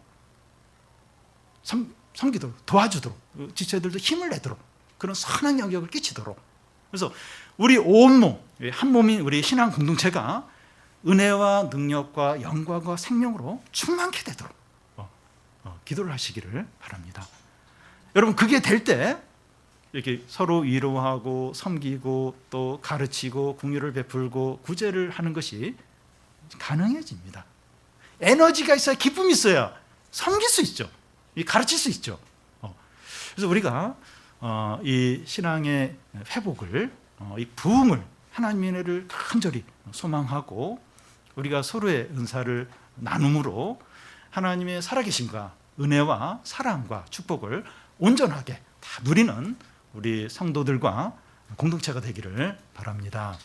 섬기도록, 도와주도록, 지체들도 힘을 내도록, 그런 선한 영역을 끼치도록, 그래서 우리 온몸, 한 몸인 우리 신앙 공동체가 은혜와 능력과 영광과 생명으로 충만케 되도록 기도를 하시기를 바랍니다. 여러분 그게 될 때 이렇게 서로 위로하고 섬기고 또 가르치고 긍휼을 베풀고 구제를 하는 것이 가능해집니다. 에너지가 있어야 기쁨이 있어야 섬길 수 있죠. 가르칠 수 있죠. 그래서 우리가 이 신앙의 회복을, 이 부흥을, 하나님의 은혜를 간절히 소망하고 우리가 서로의 은사를 나눔으로 하나님의 살아계심과 은혜와 사랑과 축복을 온전하게 다 누리는 우리 성도들과 공동체가 되기를 바랍니다.